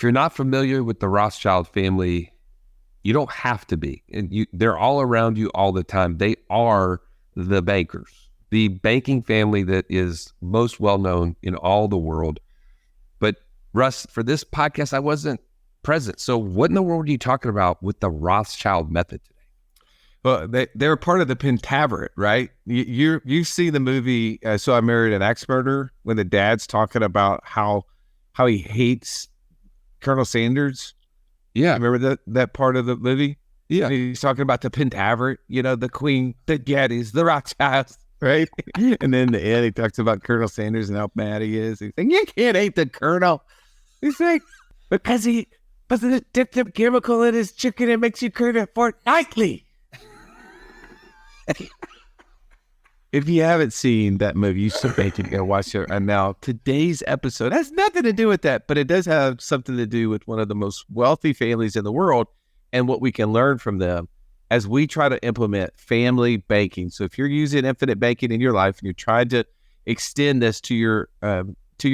If you're not familiar with the Rothschild family, you don't have to be. And they're all around you all the time. They are the bankers, the banking family that is most well known in all the world. But Russ, for this podcast, I wasn't present. So what in the world are you talking about with the Rothschild method today? Well, they were part of the Pentaverate, right? You see the movie So I Married an Axe Murderer, when the dad's talking about how he hates Colonel Sanders. Yeah. Remember that part of the movie? Yeah. And he's talking about the Pentaverate, the Queen, the Gettys, the Rothschilds, right? And then in the end, he talks about Colonel Sanders and how mad he is. He's like, you can't hate the Colonel. He's like, because he dipped the chemical in his chicken and makes you crave it fortnightly. If you haven't seen that movie, you should go watch it. And now today's episode has nothing to do with that, but it does have something to do with one of the most wealthy families in the world and what we can learn from them as we try to implement family banking. So if you're using infinite banking in your life and you're trying to extend this to your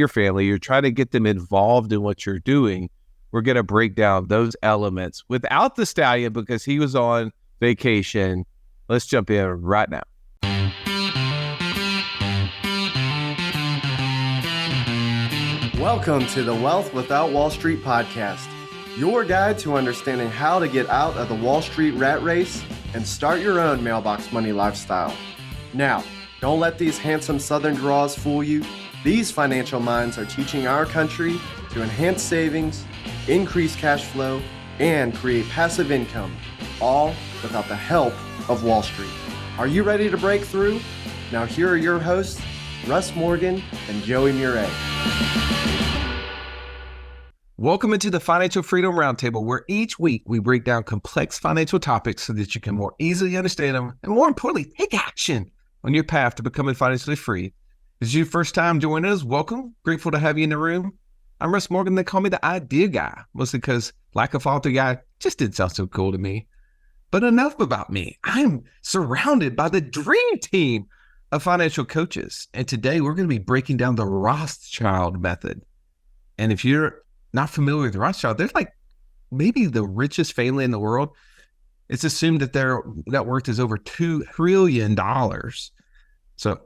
family, you're trying to get them involved in what you're doing, we're going to break down those elements without the stallion because he was on vacation. Let's jump in right now. Welcome to the Wealth Without Wall Street podcast, your guide to understanding how to get out of the Wall Street rat race and start your own mailbox money lifestyle. Now, don't let these handsome Southern draws fool you. These financial minds are teaching our country to enhance savings, increase cash flow, and create passive income, all without the help of Wall Street. Are you ready to break through? Now here are your hosts, Russ Morgan and Joey Murray. Welcome into the Financial Freedom Roundtable, where each week we break down complex financial topics so that you can more easily understand them and, more importantly, take action on your path to becoming financially free. If this is your first time joining us, welcome. Grateful to have you in the room. I'm Russ Morgan. They call me the idea guy, mostly because like a faulty guy just didn't sound so cool to me. But enough about me. I'm surrounded by the dream team of financial coaches. And today we're going to be breaking down the Rothschild method. And if you're not familiar with Rothschild, they're like maybe the richest family in the world. It's assumed that their net worth is over $2 trillion. So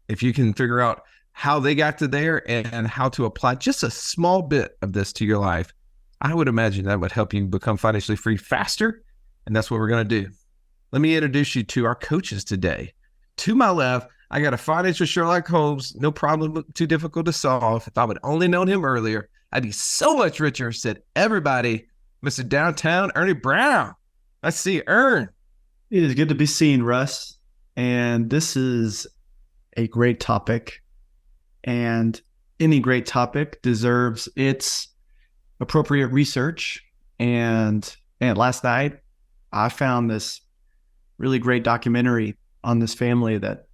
if you can figure out how they got to there and how to apply just a small bit of this to your life, I would imagine that would help you become financially free faster. And that's what we're going to do. Let me introduce you to our coaches today. To my left, I got a financial Sherlock Holmes, no problem, too difficult to solve. If I would only known him earlier, I'd be so much richer, said everybody. Mr. Downtown Ernie Brown. I see Ern. It is good to be seen, Russ. And this is a great topic. And any great topic deserves its appropriate research. And last night, I found this really great documentary on this family that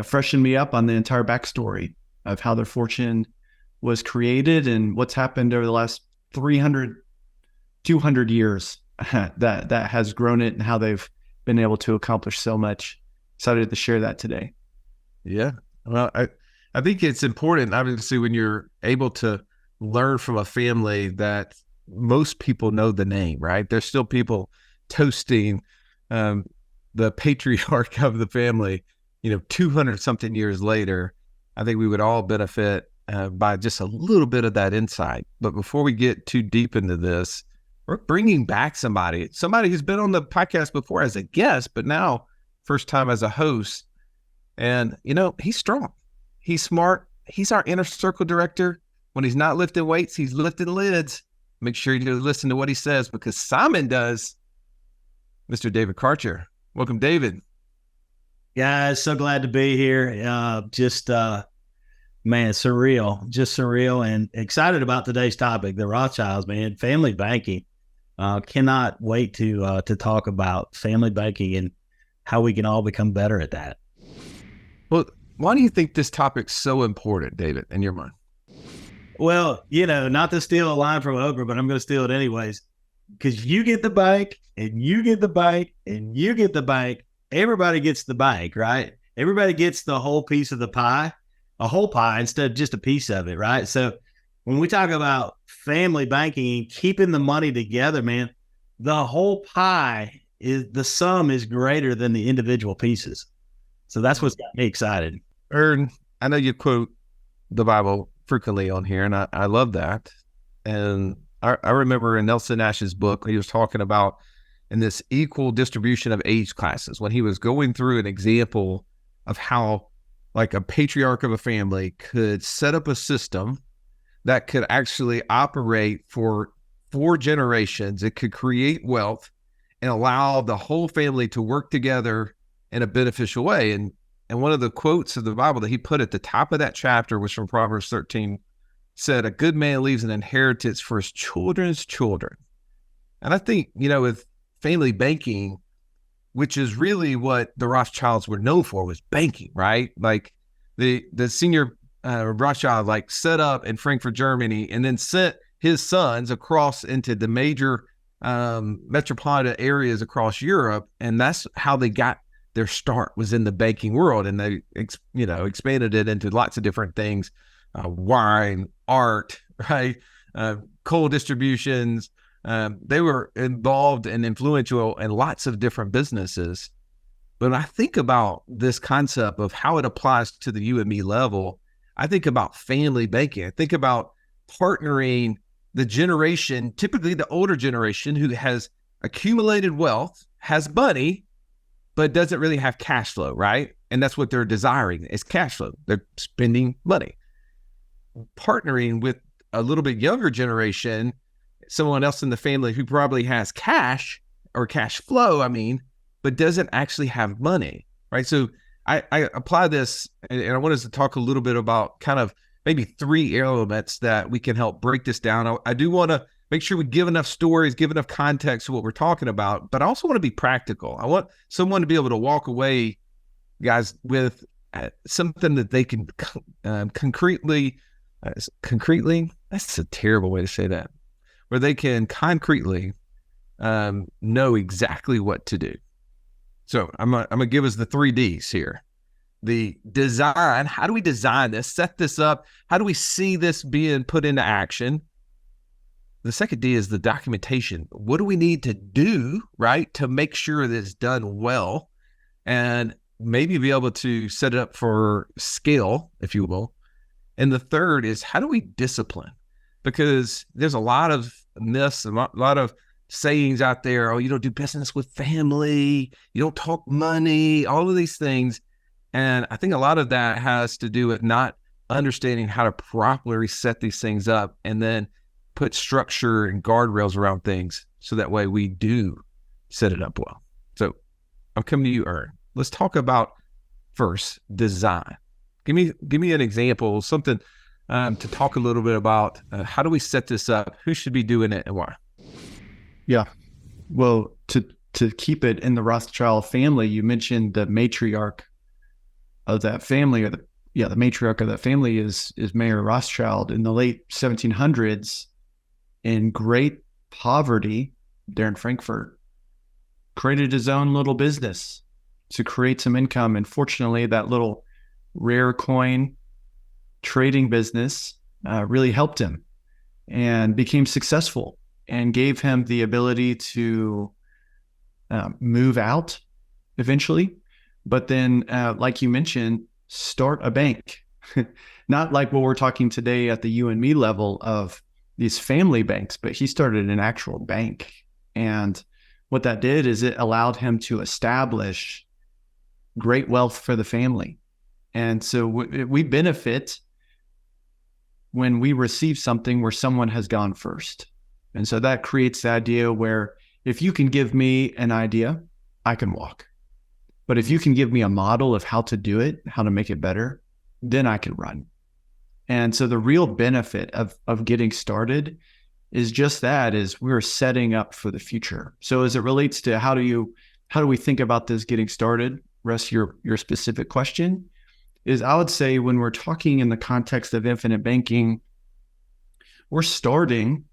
freshened me up on the entire backstory of how their fortune was created and what's happened over the last 200 years that has grown it and how they've been able to accomplish so much. Excited to share that today. Yeah. Well, I think it's important, obviously, when you're able to learn from a family that most people know the name, right? There's still people toasting the patriarch of the family, 200 something years later. I think we would all benefit by just a little bit of that insight. But before we get too deep into this, we're bringing back somebody who's been on the podcast before as a guest, but now first time as a host. And, he's strong. He's smart. He's our inner circle director. When he's not lifting weights, he's lifting lids. Make sure you listen to what he says because Simon does. Mr. David Karcher. Welcome, David. Guys, so glad to be here. Surreal, just surreal, and excited about today's topic, the Rothschilds, man, family banking. Cannot wait to talk about family banking and how we can all become better at that. Well, why do you think this topic's so important, David, in your mind? Well, not to steal a line from Oprah, but I'm going to steal it anyways. Because you get the bank, and you get the bank, and you get the bank. Everybody gets the bank, right? Everybody gets the whole piece of the pie, a whole pie instead of just a piece of it, right? So when we talk about family banking and keeping the money together, man, the whole pie the sum is greater than the individual pieces. So that's what's got me excited. Ern, I know you quote the Bible frequently on here, and I love that. And I remember in Nelson Nash's book, he was talking about in this equal distribution of age classes, when he was going through an example of how like a patriarch of a family could set up a system that could actually operate for 4 generations. It could create wealth and allow the whole family to work together in a beneficial way. And one of the quotes of the Bible that he put at the top of that chapter was from Proverbs 13, said, "A good man leaves an inheritance for his children's children." And I think, with family banking, which is really what the Rothschilds were known for, was banking, right? Like the senior Rothschild set up in Frankfurt, Germany, and then sent his sons across into the major metropolitan areas across Europe. And that's how they got their start, was in the banking world. And they, expanded it into lots of different things, wine, art, right? Coal distributions. They were involved and influential in lots of different businesses. But when I think about this concept of how it applies to the you and me level, I think about family banking. I think about partnering the generation, typically the older generation, who has accumulated wealth, has money, but doesn't really have cash flow, right? And that's what they're desiring, is cash flow. They're spending money. Partnering with a little bit younger generation, someone else in the family who probably has cash or cash flow, but doesn't actually have money, right? So I apply this, and I want us to talk a little bit about kind of maybe 3 elements that we can help break this down. I do want to make sure we give enough stories, give enough context to what we're talking about, but I also want to be practical. I want someone to be able to walk away, guys, with something that they can concretely, that's a terrible way to say that, where they can concretely know exactly what to do. So I'm gonna give us the 3 Ds here. The design, how do we design this, set this up? How do we see this being put into action? The second D is the documentation. What do we need to do, right, to make sure that it's done well, and maybe be able to set it up for scale, if you will. And the third is, how do we discipline? Because there's a lot of myths, a lot of sayings out there. Oh, you don't do business with family. You don't talk money, all of these things. And I think a lot of that has to do with not understanding how to properly set these things up and then put structure and guardrails around things so that way we do set it up well. So I'm coming to you, Ern. Let's talk about first design. Give me an example, something to talk a little bit about. How do we set this up? Who should be doing it and why? Yeah. Well, to keep it in the Rothschild family, you mentioned the matriarch of that family, or the matriarch of that family is Mayer Rothschild. In the late 1700s, in great poverty there in Frankfurt, created his own little business to create some income. And fortunately, that little rare coin trading business really helped him and became successful and gave him the ability to move out eventually. But then, like you mentioned, start a bank. Not like what we're talking today at the you and me level of these family banks, but he started an actual bank. And what that did is it allowed him to establish great wealth for the family. And so we benefit when we receive something where someone has gone first. And so that creates the idea where if you can give me an idea, I can walk. But if you can give me a model of how to do it, how to make it better, then I can run. And so the real benefit of getting started is just that, is we're setting up for the future. So as it relates to how do we think about this getting started, Russ, your specific question is, I would say when we're talking in the context of infinite banking, we're starting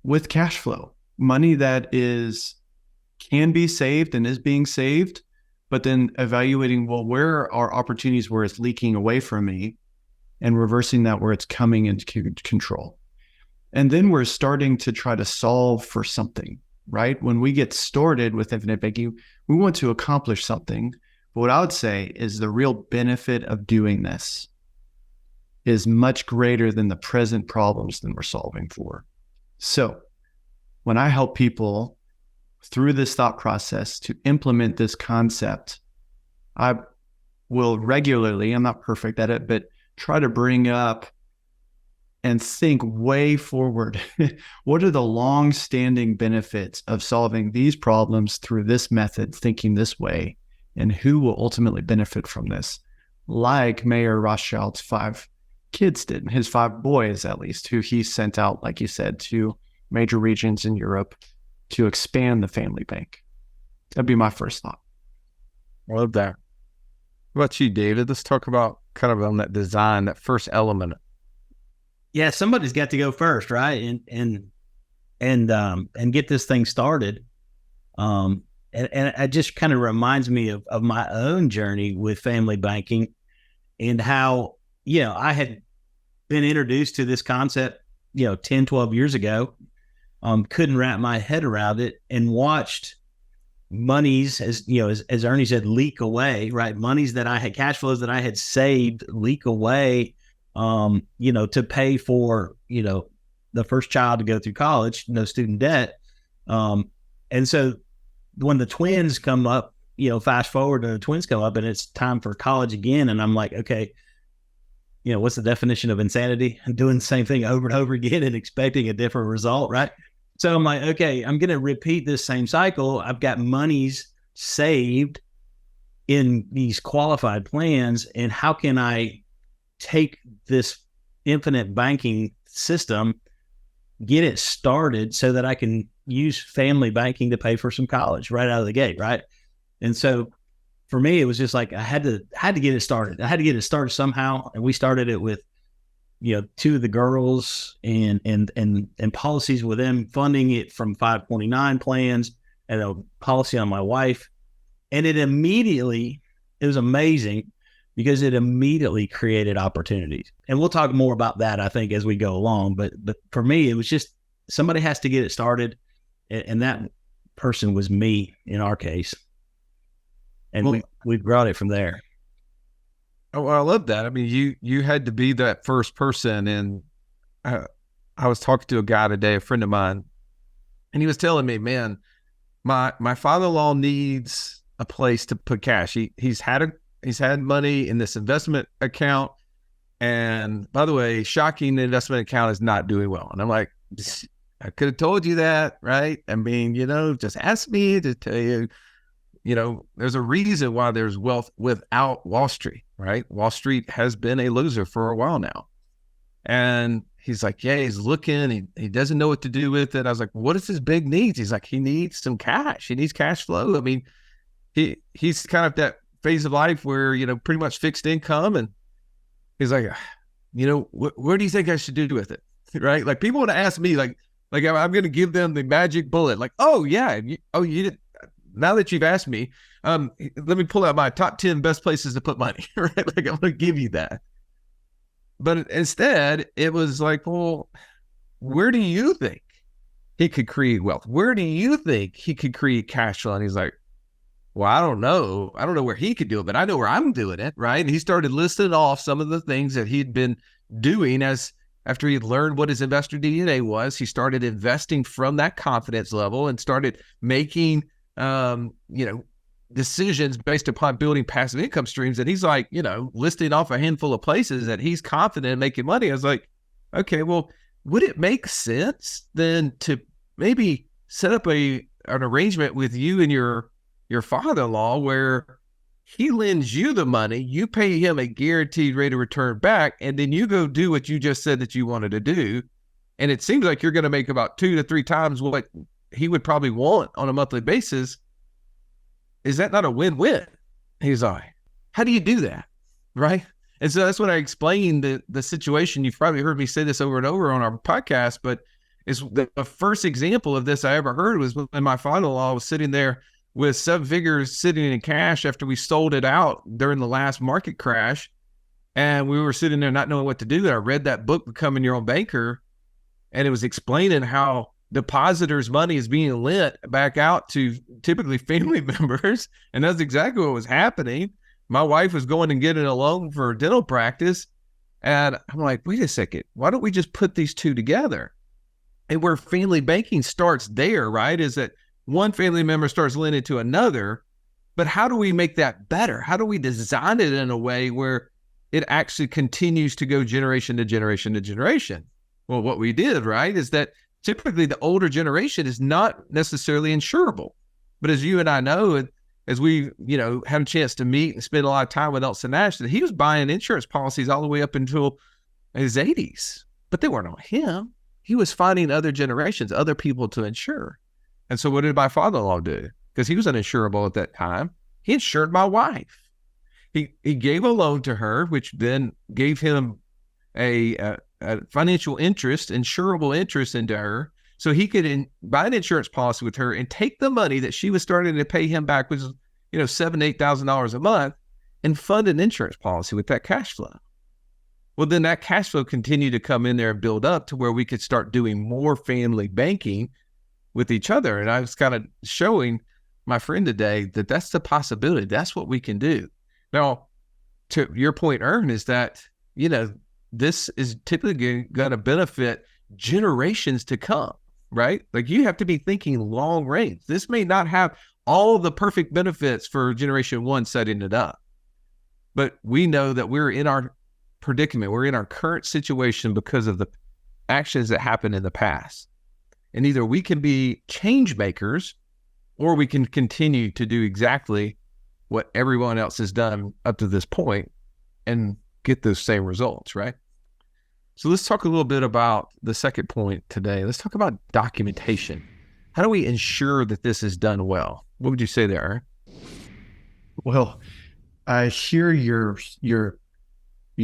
with cash flow, money that can be saved and is being saved, but then evaluating, well, where are opportunities where it's leaking away from me, and reversing that where it's coming into control. And then we're starting to try to solve for something, right? When we get started with infinite banking, we want to accomplish something. But what I would say is the real benefit of doing this is much greater than the present problems that we're solving for. So when I help people through this thought process to implement this concept, I will regularly, I'm not perfect at it, but try to bring up and think way forward. What are the long-standing benefits of solving these problems through this method, thinking this way, and who will ultimately benefit from this? Like Mayor Rothschild's 5 kids did, his 5 boys at least, who he sent out, like you said, to major regions in Europe to expand the family bank. That'd be my first thought. I love that. What about you, David? Let's talk about kind of on that design, that first element. Yeah, somebody's got to go first, right? And get this thing started. And it just kind of reminds me of my own journey with family banking and how, I had been introduced to this concept, 10, 12 years ago, couldn't wrap my head around it, and watched monies, as Ernie said, leak away, right? Monies that I had, cash flows that I had saved leak away, to pay for, the first child to go through college, no student debt. And so when the twins come up, fast forward and the twins come up and it's time for college again. And I'm like, okay, what's the definition of insanity? Doing the same thing over and over again and expecting a different result, right? So I'm like, okay, I'm going to repeat this same cycle. I've got monies saved in these qualified plans. And how can I take this infinite banking system, get it started so that I can use family banking to pay for some college right out of the gate, right? And so for me, it was just like I had to get it started. I had to get it started somehow, and we started it with 2 of the girls and policies with them, funding it from 529 plans and a policy on my wife, and it was amazing because it immediately created opportunities. And we'll talk more about that, I think, as we go along. But for me, it was just somebody has to get it started, and that person was me in our case. And we brought it from there. Oh, well, I love that. I mean, you had to be that first person. And I was talking to a guy today, a friend of mine, and he was telling me, man, my father-in-law needs a place to put cash. He's had money in this investment account. And by the way, shocking, the investment account is not doing well. And I'm like, I could have told you that, right? I mean, just ask me to tell you, there's a reason why there's wealth without Wall Street, right? Wall Street has been a loser for a while now. And he's like, yeah, he's looking, he doesn't know what to do with it. I was like, what is his big needs? He's like, he needs some cash. He needs cash flow. I mean, he's kind of that phase of life where, pretty much fixed income. And he's like, where do you think I should do with it? Right? Like, people want to ask me, like I'm going to give them the magic bullet. Like, oh yeah. You did. Now that you've asked me, let me pull out my top 10 best places to put money, right? Like, I'm going to give you that. But instead, it was like, well, where do you think he could create wealth? Where do you think he could create cash flow? And he's like, well, I don't know. I don't know where he could do it, but I know where I'm doing it, right? And he started listing off some of the things that he'd been doing after he learned what his investor DNA was. He started investing from that confidence level and started making decisions based upon building passive income streams. And he's like, listing off a handful of places that he's confident in making money. I was like, okay, well, would it make sense then to maybe set up an arrangement with you and your father-in-law where he lends you the money, you pay him a guaranteed rate of return back, and then you go do what you just said that you wanted to do. And it seems like you're going to make about 2 to 3 times what he would probably want on a monthly basis. Is that not a win-win? He's like, how do you do that? Right? And so that's when I explained the situation. You've probably heard me say this over and over on our podcast, but it's the first example of this I ever heard was when my father-in-law was sitting there with 7 figures sitting in cash after we sold it out during the last market crash. And we were sitting there not knowing what to do. I read that book, Becoming Your Own Banker, and it was explaining how depositors' money is being lent back out to typically family members. And that's exactly what was happening. My wife was going and getting a loan for dental practice. And I'm like, wait a second, why don't we just put these two together? And where family banking starts there, right, is that one family member starts lending to another. But how do we make that better? How do we design it in a way where it actually continues to go generation to generation to generation? Well, what we did, right, is that typically the older generation is not necessarily insurable. But as you and I know, as we, had a chance to meet and spend a lot of time with Elson Nash, that he was buying insurance policies all the way up until his 80s. But they weren't on him. He was finding other generations, other people to insure. And so what did my father-in-law do? Because he was uninsurable at that time. He insured my wife. He gave a loan to her, which then gave him a financial interest, insurable interest into her, so he could buy an insurance policy with her and take the money that she was starting to pay him back, which is $7,000-8,000 a month, and fund an insurance policy with that cash flow. Well, then that cash flow continued to come in there and build up to where we could start doing more family banking with each other. And I was kind of showing my friend today that that's the possibility. That's what we can do. Now, to your point, Ernie, is that, this is typically going to benefit generations to come, right? Like, you have to be thinking long range. This may not have all the perfect benefits for generation one setting it up, but we know that we're in our predicament. We're in our current situation because of the actions that happened in the past. And either we can be change makers, or we can continue to do exactly what everyone else has done up to this point and get those same results, right? So let's talk a little bit about the second point today. Let's talk about documentation. How do we ensure that this is done well? What would you say there, Ernie? Well, I hear your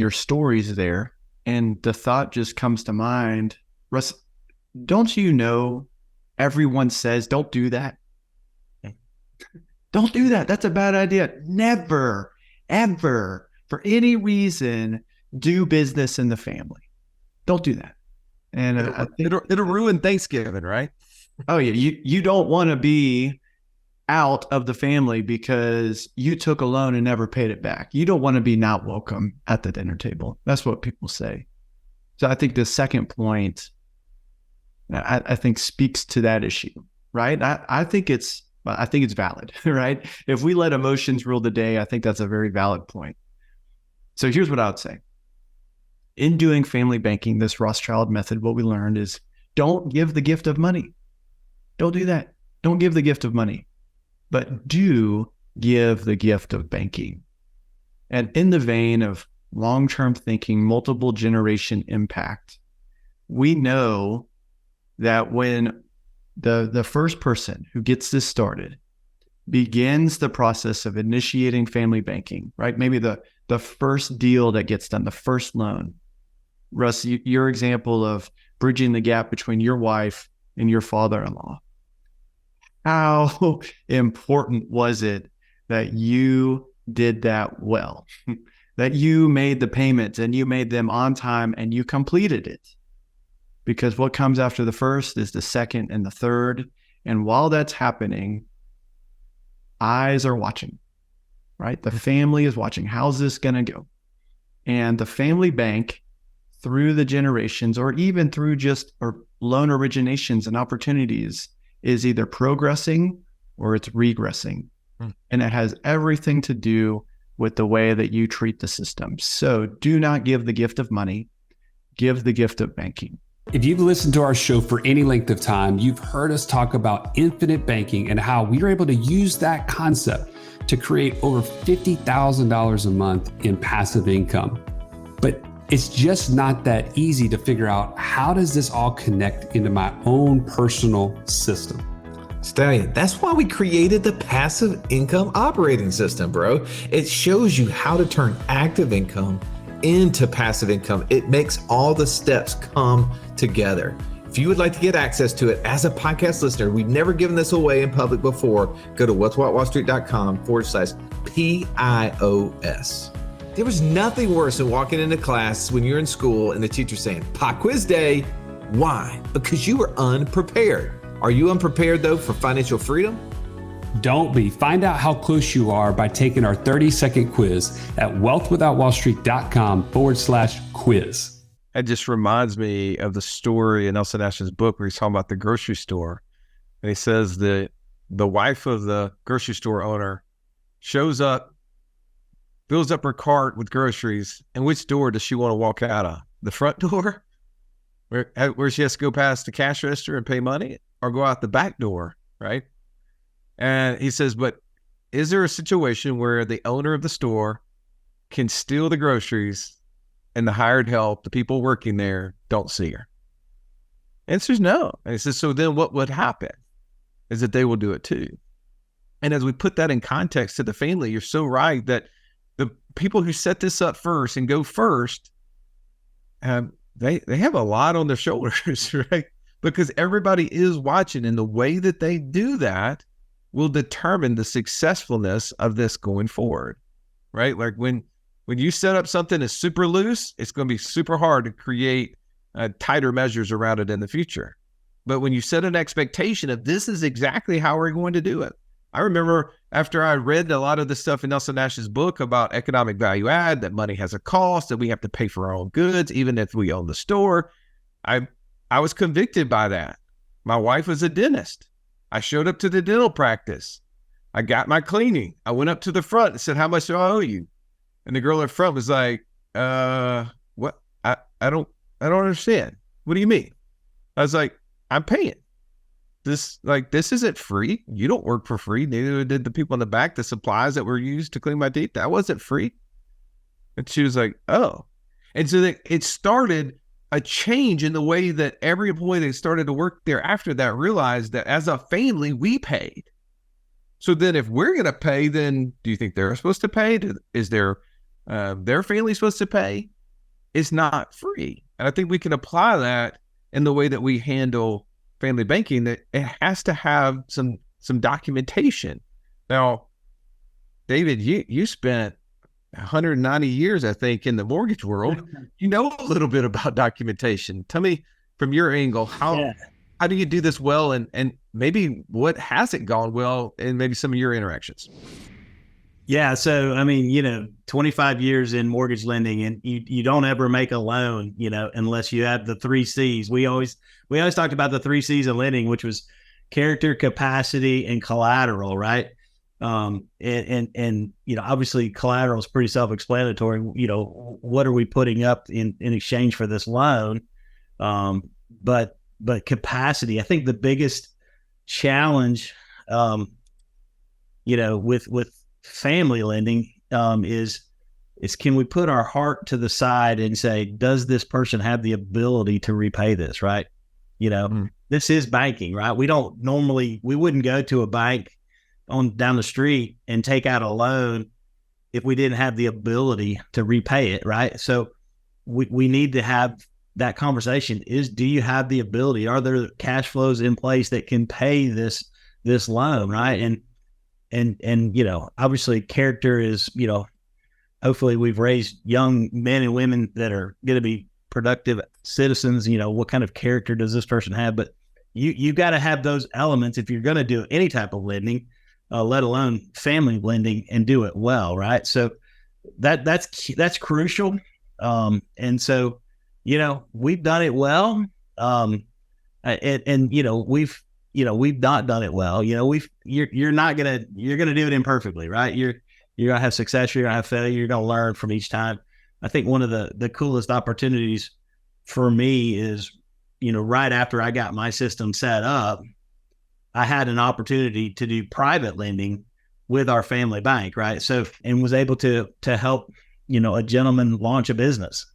stories there, and the thought just comes to mind. Russ, don't you know everyone says don't do that? Don't do that. That's a bad idea. Never, ever, for any reason, do business in the family. Don't do that. And I think it'll ruin Thanksgiving, right? Oh yeah, you don't want to be out of the family because you took a loan and never paid it back. You don't want to be not welcome at the dinner table. That's what people say. So I think the second point, I think, speaks to that issue, right? I think it's valid, right? If we let emotions rule the day, I think that's a very valid point. So here's what I would say. In doing family banking, this Rothschild method, what we learned is don't give the gift of money. Don't do that. Don't give the gift of money, but do give the gift of banking. And in the vein of long-term thinking, multiple generation impact, we know that when the first person who gets this started begins the process of initiating family banking, right? Maybe the first deal that gets done, the first loan. Russ, your example of bridging the gap between your wife and your father-in-law. How important was it that you did that well, that you made the payments and you made them on time and you completed it? Because what comes after the first is the second and the third. And while that's happening, eyes are watching, right? The family is watching. How's this going to go? And the family bank, through the generations, or even through just loan originations and opportunities, is either progressing or it's regressing. And it has everything to do with the way that you treat the system. So do not give the gift of money, give the gift of banking. If you've listened to our show for any length of time, you've heard us talk about infinite banking and how we are able to use that concept to create over $50,000 a month in passive income. But it's just not that easy to figure out, how does this all connect into my own personal system? Stallion, that's why we created the passive income operating system, bro. It shows you how to turn active income into passive income. It makes all the steps come together. If you would like to get access to it as a podcast listener, we've never given this away in public before, go to what'swhatwallstreet.com/PIOS. There was nothing worse than walking into class when you're in school and the teacher saying, pop quiz day. Why? Because you were unprepared. Are you unprepared though for financial freedom? Don't be. Find out how close you are by taking our 30-second quiz at wealthwithoutwallstreet.com/quiz. That just reminds me of the story in Nelson Nash's book where he's talking about the grocery store. And he says that the wife of the grocery store owner shows up, fills up her cart with groceries, and which door does she want to walk out of? The front door, where she has to go past the cash register and pay money, or go out the back door, right? And he says, but is there a situation where the owner of the store can steal the groceries and the hired help, the people working there, don't see her? Answer is no. And he says, so then what would happen is that they will do it too. And as we put that in context to the family, you're so right that the people who set this up first and go first, they have a lot on their shoulders, right? Because everybody is watching, and the way that they do that will determine the successfulness of this going forward, right? Like when you set up something that's super loose, it's going to be super hard to create tighter measures around it in the future. But when you set an expectation of this is exactly how we're going to do it. I remember after I read a lot of the stuff in Nelson Nash's book about economic value add, that money has a cost, that we have to pay for our own goods, even if we own the store. I was convicted by that. My wife was a dentist. I showed up to the dental practice. I got my cleaning. I went up to the front and said, how much do I owe you? And the girl in front was like, what? I don't understand. What do you mean? I was like, I'm paying. This isn't free. You don't work for free. Neither did the people in the back. The supplies that were used to clean my teeth, that wasn't free. And she was like, oh. And so it started a change in the way that every employee that started to work there after that realized that as a family, we paid. So then if we're going to pay, then do you think they're supposed to pay? Is their family supposed to pay? It's not free. And I think we can apply that in the way that we handle family banking, that it has to have some documentation. Now, David, you spent 190 years, I think, in the mortgage world. You know a little bit about documentation. Tell me from your angle, how do you do this well, and maybe what hasn't gone well in maybe some of your interactions? Yeah. So, 25 years in mortgage lending, and you don't ever make a loan, unless you have the 3 C's. We always talked about the 3 C's of lending, which was character, capacity, and collateral, right? Obviously collateral is pretty self-explanatory. What are we putting up in exchange for this loan? But capacity, I think the biggest challenge, with family lending, is can we put our heart to the side and say, does this person have the ability to repay this? Right. This is banking, right? We wouldn't go to a bank down the street and take out a loan if we didn't have the ability to repay it. Right. So we need to have that conversation. Do you have the ability? Are there cash flows in place that can pay this loan? Right. And obviously character is, hopefully we've raised young men and women that are going to be productive citizens. What kind of character does this person have? But you got to have those elements if you're going to do any type of lending, let alone family lending, and do it well. Right. So that's crucial. And so, we've done it well. We've not done it well. You're going to do it imperfectly, right? You're going to have success. You're going to have failure. You're going to learn from each time. I think one of the coolest opportunities for me is, right after I got my system set up, I had an opportunity to do private lending with our family bank, right? So, and was able to help, a gentleman launch a business.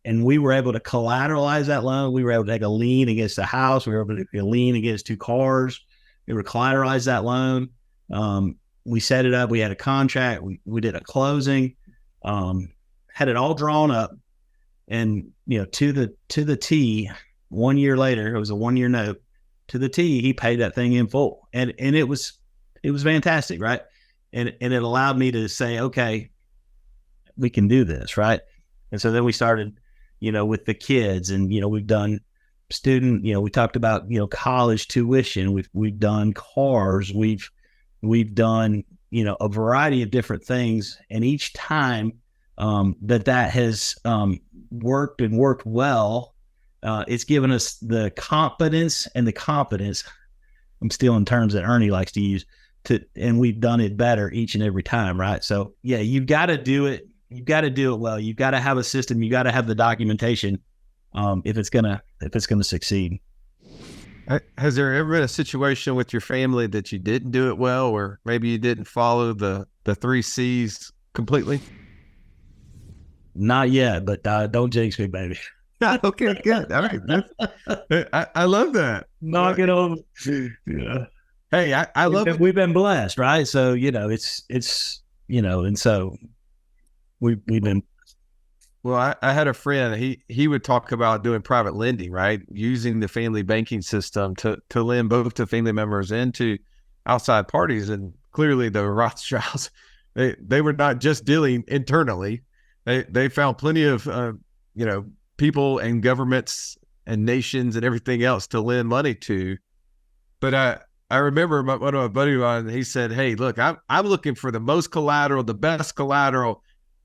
And we were able to collateralize that loan. We were able to take a lien against the house. We were able to take a lien against 2 cars. We were collateralize that loan. We set it up. We had a contract. We did a closing, had it all drawn up, and to the T. 1 year later, it was a 1-year note. To the T, he paid that thing in full, and it was fantastic, right? And it allowed me to say, okay, we can do this, right? And so then we started, with the kids, and we've done student, we talked about college tuition. We've done cars. We've done a variety of different things, and each time that has worked and worked well, it's given us the confidence and the competence. I'm stealing terms that Ernie likes to use, and we've done it better each and every time, right? So yeah, you've got to do it. You've got to do it well. You've got to have a system. You got to have the documentation if it's gonna succeed. Has there ever been a situation with your family that you didn't do it well, or maybe you didn't follow the 3 C's completely? Not yet, but don't jinx me, baby. Okay, good. All right. I love that. Knock it over. Yeah. Hey, I love it. We've been blessed, right? So, it's and so we've been. Well, I had a friend, he would talk about doing private lending, right? Using the family banking system to lend both to family members and to outside parties. And clearly the Rothschilds, they were not just dealing internally. They found plenty of, people and governments and nations and everything else to lend money to. But I remember one of my buddies of mine, he said, "Hey, look, I'm looking for the most collateral, the best collateral."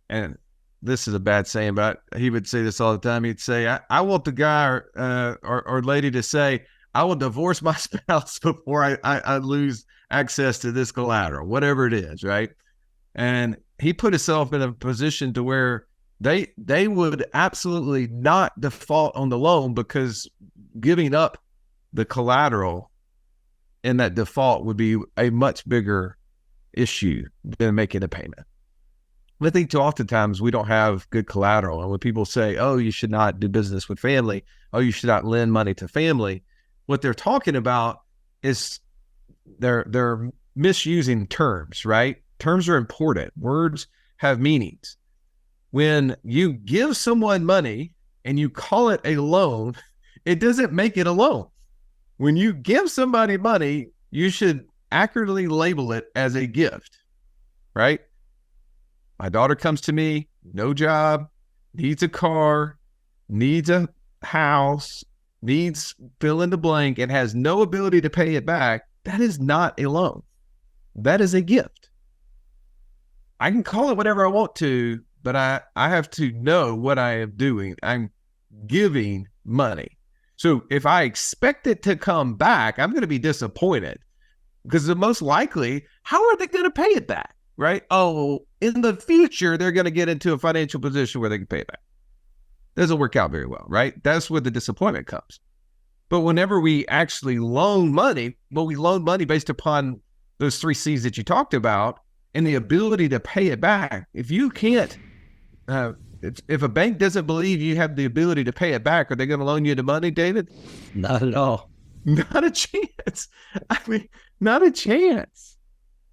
And this is a bad saying, but he would say this all the time. He'd say, I want the guy or lady to say, "I will divorce my spouse before I lose access to this collateral," whatever it is, right? And he put himself in a position to where they would absolutely not default on the loan, because giving up the collateral in that default would be a much bigger issue than making a payment. I think too oftentimes we don't have good collateral. And when people say, "Oh, you should not do business with family," "Oh, you should not lend money to family," what they're talking about is they're misusing terms, right? Terms are important. Words have meanings. When you give someone money and you call it a loan, it doesn't make it a loan. When you give somebody money, you should accurately label it as a gift, right? My daughter comes to me, no job, needs a car, needs a house, needs fill in the blank, and has no ability to pay it back. That is not a loan. That is a gift. I can call it whatever I want to, but I have to know what I am doing. I'm giving money. So if I expect it to come back, I'm going to be disappointed, because the most likely, how are they going to pay it back, right? Oh, in the future, they're going to get into a financial position where they can pay it back. Doesn't work out very well, right? That's where the disappointment comes. But whenever we actually loan money, well, we loan money based upon those 3 C's that you talked about and the ability to pay it back. If you can't, if a bank doesn't believe you have the ability to pay it back, are they going to loan you the money, David? Not at all. Not a chance. I mean, not a chance.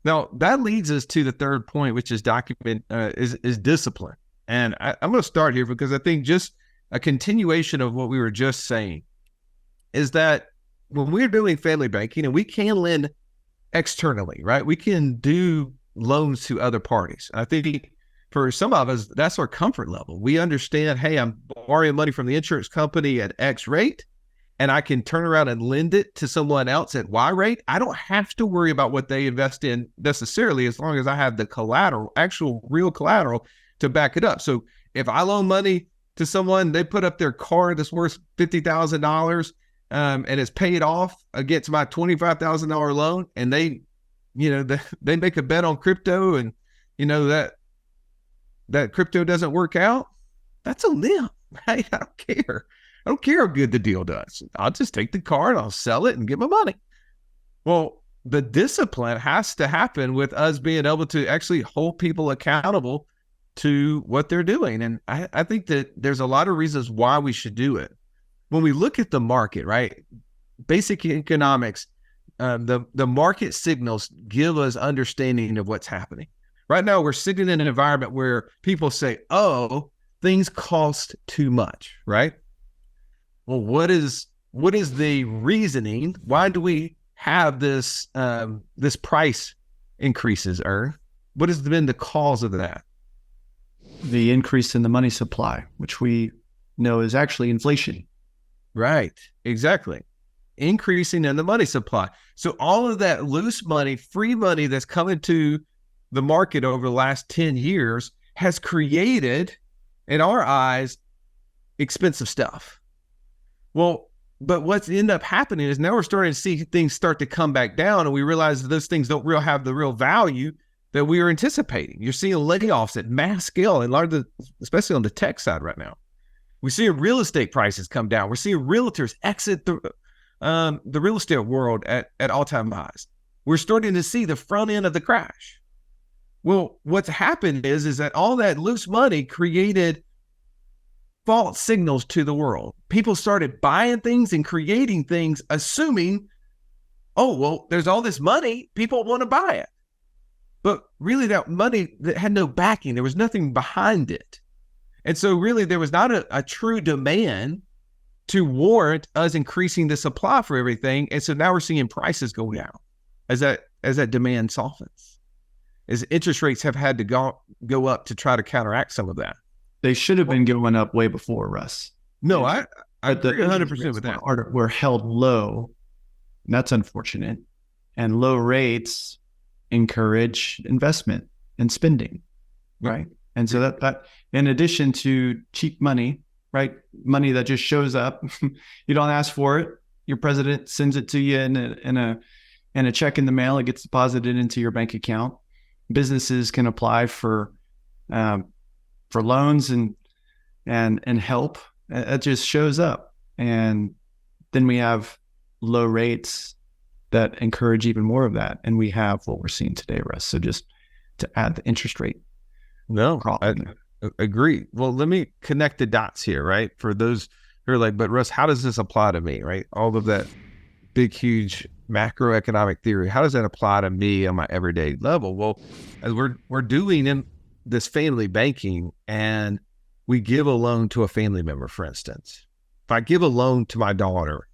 Now, that leads us to the third point, which is is discipline. And I'm going to start here because I think just a continuation of what we were just saying is that when we're doing family banking, and we can lend externally, right? We can do loans to other parties. I think for some of us, that's our comfort level. We understand, hey, I'm borrowing money from the insurance company at X rate, and I can turn around and lend it to someone else at Y rate. I don't have to worry about what they invest in necessarily, as long as I have the collateral, actual real collateral to back it up. So if I loan money to someone, they put up their car that's worth $50,000 and it's paid off against my $25,000 loan, and they make a bet on crypto, and that crypto doesn't work out, that's a limp, right? I don't care. I don't care how good the deal does. I'll just take the car and I'll sell it and get my money. Well, the discipline has to happen with us being able to actually hold people accountable to what they're doing. And I think that there's a lot of reasons why we should do it. When we look at the market, right? Basic economics, the market signals give us understanding of what's happening. Right now, we're sitting in an environment where people say, "Oh, things cost too much," right? Well, what is the reasoning? Why do we have this price increases, What has been the cause of that? the increase in the money supply, which we know is actually inflation. Right. Exactly. Increasing in the money supply. So all of that loose money, free money that's coming to the market over the last 10 years has created, in our eyes, expensive stuff. Well, but what's ended up happening is now we're starting to see things start to come back down, and we realize that those things don't have the real value that we were anticipating. You're seeing layoffs at mass scale, and especially on the tech side right now. We're seeing real estate prices come down. We're seeing realtors exit the real estate world at all-time highs. We're starting to see the front end of the crash. Well, what's happened is that all that loose money created false signals to the world. People started buying things and creating things, assuming, oh, well, there's all this money, people want to buy it. But really that money that had no backing, there was nothing behind it. And so really there was not a true demand to warrant us increasing the supply for everything. And so now we're seeing prices go down as that demand softens, as interest rates have had to go up to try to counteract some of that. They should have been going up way before, Russ. No, I agree 100% with that. We're held low, and that's unfortunate. And low rates encourage investment and spending, right? And so that in addition to cheap money, right? Money that just shows up, you don't ask for it. Your president sends it to you in a check in the mail. It gets deposited into your bank account. Businesses can apply for loans and help. It just shows up. And then we have low rates that encourage even more of that. And we have what we're seeing today, Russ. So just to add the interest rate. No, I agree. Well, let me connect the dots here, right? For those who are like, but Russ, how does this apply to me, right? All of that big, huge macroeconomic theory, how does that apply to me on my everyday level? Well, as we're doing in this family banking, and we give a loan to a family member, for instance. If I give a loan to my daughter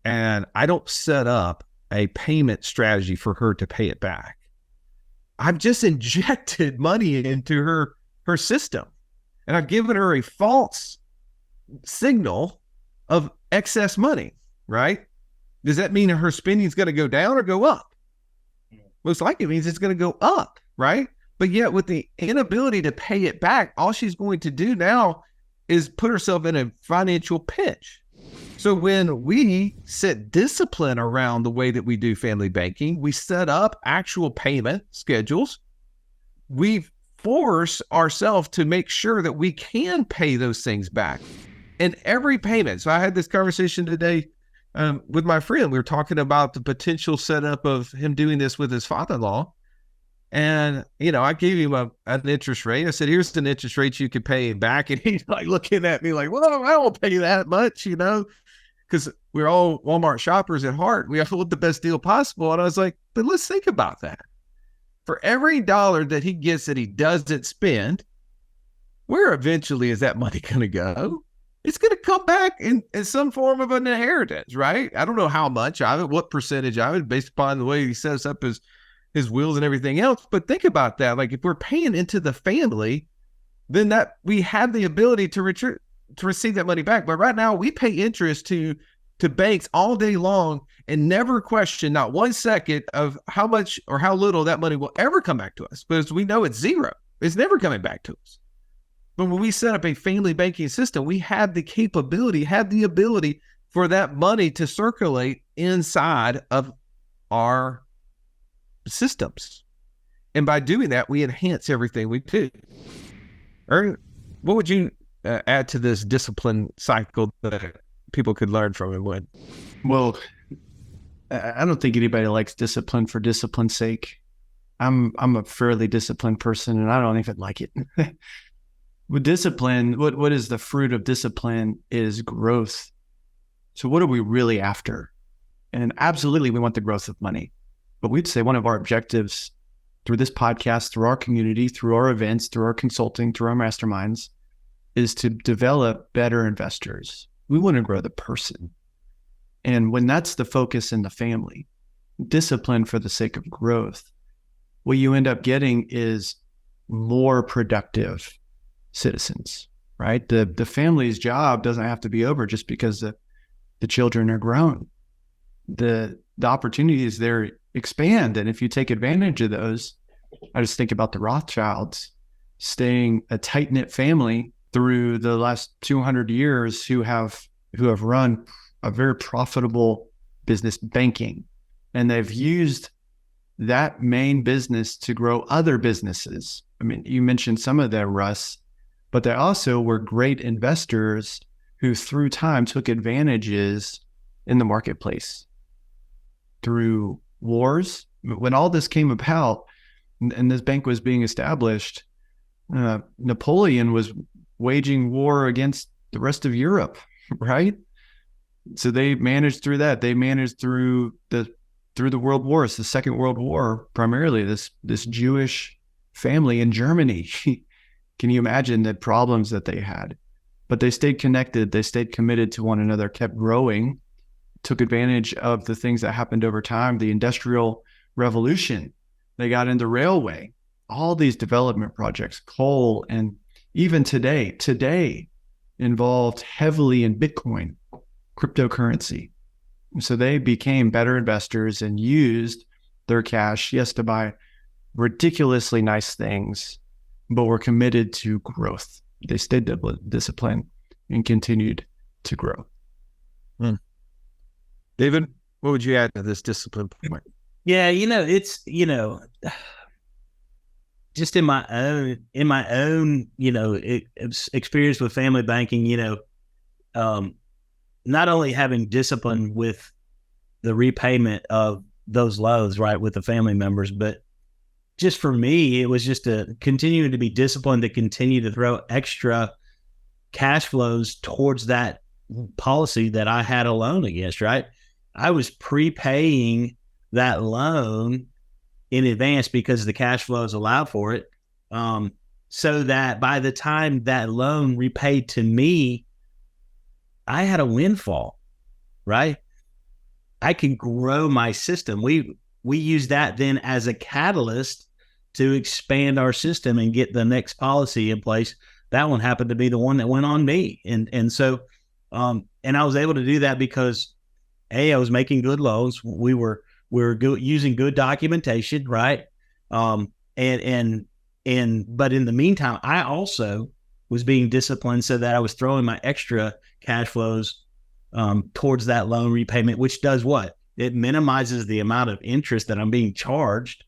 and I don't set up a payment strategy for her to pay it back, I've just injected money into her system, and I've given her a false signal of excess money, right? Does that mean her spending is going to go down or go up? Most likely it means it's going to go up, right? But yet with the inability to pay it back, all she's going to do now is put herself in a financial pinch. So when we set discipline around the way that we do family banking, we set up actual payment schedules. We force ourselves to make sure that we can pay those things back. And every payment. So I had this conversation today with my friend. We were talking about the potential setup of him doing this with his father-in-law. And, I gave him an interest rate. I said, here's an interest rate you could pay back. And he's like looking at me like, well, I don't pay that much, because we're all Walmart shoppers at heart. We want the best deal possible. And I was like, but let's think about that. For every dollar that he gets that he doesn't spend, where eventually is that money going to go? It's going to come back in some form of an inheritance, right? I don't know how much of it, what percentage of it, based upon the way he sets up his wills and everything else. But think about that. Like if we're paying into the family, then that we have the ability to receive that money back. But right now we pay interest to banks all day long and never question, not 1 second, of how much or how little that money will ever come back to us, because we know it's zero. It's never coming back to us. But when we set up a family banking system, we have the capability, have the ability for that money to circulate inside of our systems. And by doing that, we enhance everything we do. Ernie, what would you add to this discipline cycle that people could learn from and when? Well, I don't think anybody likes discipline for discipline's sake. I'm a fairly disciplined person, and I don't even like it. With discipline, what is the fruit of discipline is growth. So what are we really after? And absolutely, we want the growth of money. But we'd say one of our objectives through this podcast, through our community, through our events, through our consulting, through our masterminds, is to develop better investors. We want to grow the person. And when that's the focus in the family, discipline for the sake of growth, what you end up getting is more productive citizens, right? The family's job doesn't have to be over just because the children are grown. The opportunities there expand. And if you take advantage of those, I just think about the Rothschilds staying a tight-knit family through the last 200 years who have run a very profitable business, banking. And they've used that main business to grow other businesses. I mean, you mentioned some of them, Russ, but they also were great investors who through time took advantages in the marketplace through wars. When all this came about and this bank was being established, Napoleon was waging war against the rest of Europe, right? So they managed through that. They managed through the World Wars, the Second World War, primarily this Jewish family in Germany. Can you imagine the problems that they had? But they stayed connected. They stayed committed to one another, kept growing, took advantage of the things that happened over time, the Industrial Revolution. They got into railway, all these development projects, coal, and even today involved heavily in Bitcoin, cryptocurrency. So they became better investors and used their cash, yes, to buy ridiculously nice things, but were committed to growth. They stayed disciplined and continued to grow. David, what would you add to this discipline point? Yeah, it's, just in my own, experience with family banking, not only having discipline with the repayment of those loans, right, with the family members, but just for me, it was just continuing to be disciplined to continue to throw extra cash flows towards that policy that I had a loan against, right? I was prepaying that loan in advance because the cash flows allowed for it. So that by the time that loan repaid to me, I had a windfall, right? I could grow my system. We use that then as a catalyst to expand our system and get the next policy in place. That one happened to be the one that went on me. And so I was able to do that because I was making good loans. We were using good documentation, right? But in the meantime, I also was being disciplined so that I was throwing my extra cash flows towards that loan repayment, which does what? It minimizes the amount of interest that I'm being charged.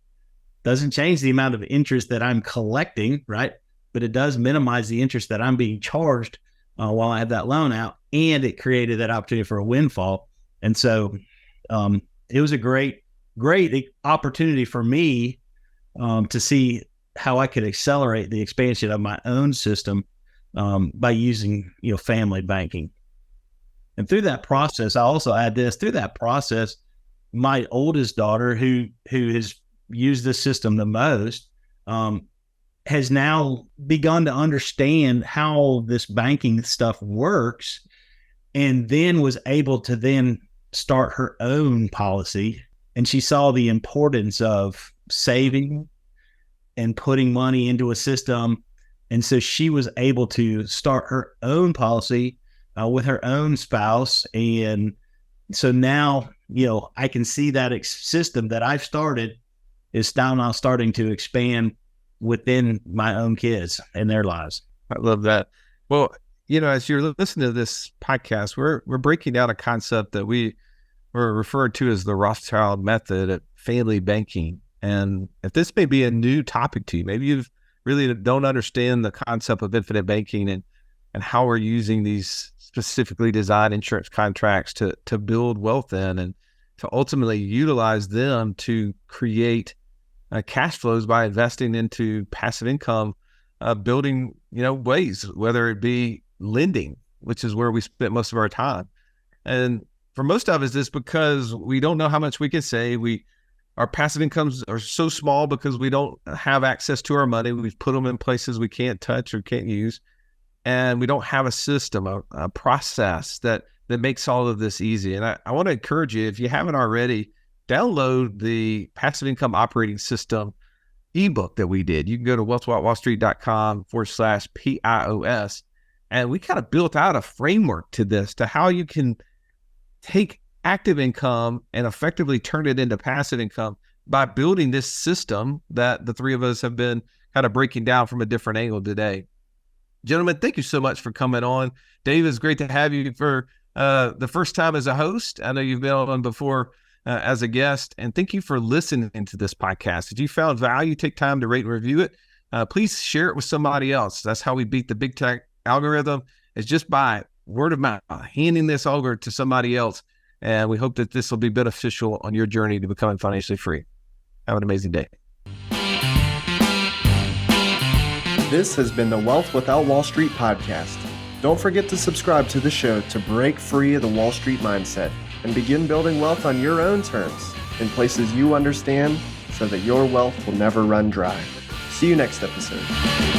Doesn't change the amount of interest that I'm collecting, right? But it does minimize the interest that I'm being charged while I have that loan out, and it created that opportunity for a windfall. And so it was a great opportunity for me to see how I could accelerate the expansion of my own system by using, family banking. And through that process, I also add this, through that process, my oldest daughter who has used this system the most has now begun to understand how this banking stuff works, and then was able to then start her own policy. And she saw the importance of saving and putting money into a system. And so she was able to start her own policy with her own spouse. And so now, I can see that system that I've started is now starting to expand within my own kids and their lives. I love that. Well, as you're listening to this podcast, we're breaking down a concept that we were referred to as the Rothschild Method at family banking. And if this may be a new topic to you, maybe you really don't understand the concept of infinite banking and how we're using these specifically designed insurance contracts to build wealth in and to ultimately utilize them to create cash flows by investing into passive income, building, ways, whether it be lending, which is where we spent most of our time. And for most of us, it's because we don't know how much we can save. Our passive incomes are so small because we don't have access to our money. We've put them in places we can't touch or can't use. And we don't have a system, a process that makes all of this easy. And I want to encourage you, if you haven't already, download the Passive Income Operating System ebook that we did. You can go to wealthwithoutwallstreet.com/PIOS. And we kind of built out a framework to this, to how you can take active income and effectively turn it into passive income by building this system that the three of us have been kind of breaking down from a different angle today. Gentlemen, thank you so much for coming on. Dave, it's great to have you for the first time as a host. I know you've been on before as a guest, and thank you for listening to this podcast. If you found value, take time to rate and review it. Please share it with somebody else. That's how we beat the big tech algorithm, is just by word of mouth, handing this over to somebody else. And we hope that this will be beneficial on your journey to becoming financially free. Have an amazing day. This has been the Wealth Without Wall Street podcast. Don't forget to subscribe to the show to break free of the Wall Street mindset and begin building wealth on your own terms in places you understand, so that your wealth will never run dry. See you next episode.